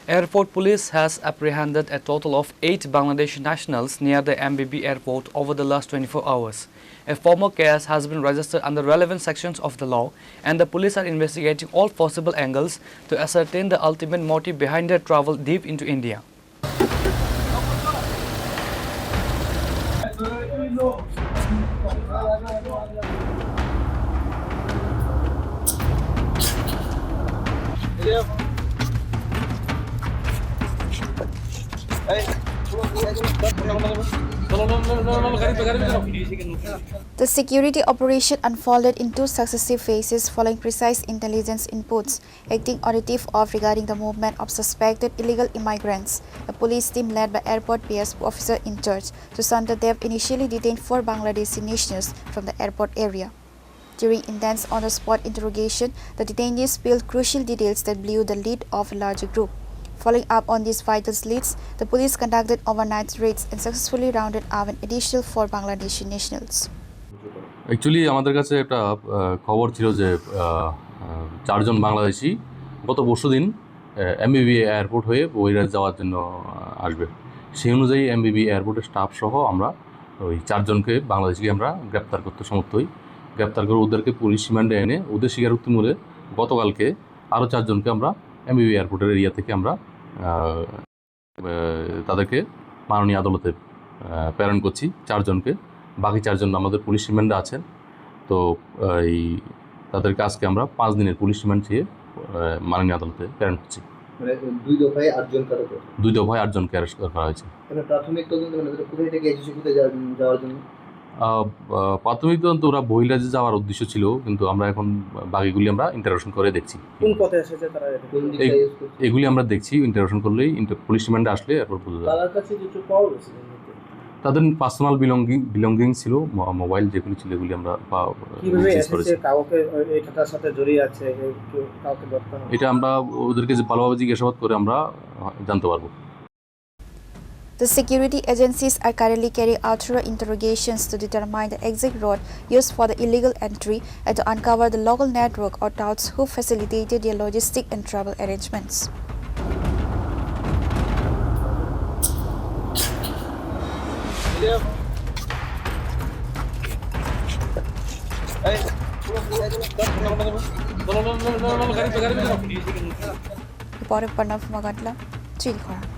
Airport police has apprehended a total of 8 Bangladeshi nationals near the MBB airport over the last 24 hours. A formal case has been registered under relevant sections of the law, and the police are investigating all possible angles to ascertain the ultimate motive behind their travel deep into India. The security operation unfolded in two successive phases following precise intelligence inputs, acting on a tip-off regarding the movement of suspected illegal immigrants. A police team led by Airport PSP officer in charge, Susanta Dev, initially detained 4 Bangladeshi nationals from the airport area. During intense on-the-spot interrogation, the detainees spilled crucial details that blew the lid of a larger group. Following up on these vital leads, the police conducted overnight raids and successfully rounded up an additional 4 Bangladeshi nationals. Actually আমাদের কাছে একটা খবর ছিল যে 4 জন বাংলাদেশি গত পরশুদিন এমবিবি airport হয়ে বহিরাজ্য যাওয়ার জন্য আসবে। সেই অনুযায়ী এমবিবি এয়ারপোর্টের স্টাফ সহ আমরা ওই 4 জনকে বাংলাদেশিকে আমরা গ্রেপ্তার করতে সমর্থ হই। গ্রেপ্তার করে ওদেরকে পুলিশ রিমান্ডে এনে ওদের স্বীকারোক্তি মূলে গতকালকে আরও 4 জনকে আমরা এমবিবি এয়ারপোর্টের এরিয়া থেকে আমরা তাদেরকে মাননীয় আদালতে প্রেরণ করছি 4 জনকে। বাকি 4 জন আমাদের পুলিশ রিমান্ডে আছেন। তো এই তাদেরকে আজকে আমরা 5 দিনের পুলিশ রিমান্ড চেয়ে মাননীয় আদালতে প্রেরণ করছি। মানে 2 দফায় 8 জন কারো 2 দফায় 8 জনকে অ্যারেস্ট করা হয়েছে। মানে প্রাথমিক তদন্ত মানে কোথায় থেকে এজেন্সিতে যাওয়ার জন্য প্রাথমিক তদন্ত ওরা বহিরাজ্যে যাওয়ার উদ্দেশ্য ছিল, কিন্তু আমরা এখন বাকিগুলি আমরা ইন্টারোগেশন করে দেখছি কোন পথে এসেছে তারা, এগুলি আমরা দেখছি। ইন্টারোগেশন করলেই পুলিশ রিমান্ডে আসলে এরপর বোঝা যাবে। তাদের কাছে কিছু পাওয়া গেছে, তাদের পার্সোনাল বিলঙ্গিং ছিল, মোবাইল যেগুলি ছিল এগুলি আমরা কিভাবে এসেছে, কাউকে এটার সাথে জড়িয়ে আছে কাউকে ধরতে হবে, এটা আমরা ওদেরকে যে ভালোভাবে জিজ্ঞাসাবাদ করে আমরা জানতে পারবো। The security agencies are currently carrying out thorough interrogations to determine the exact route used for the illegal entry and to uncover the local network or touts who facilitated their logistic and travel arrangements. Reported Pranav Magadla, Chilkhara.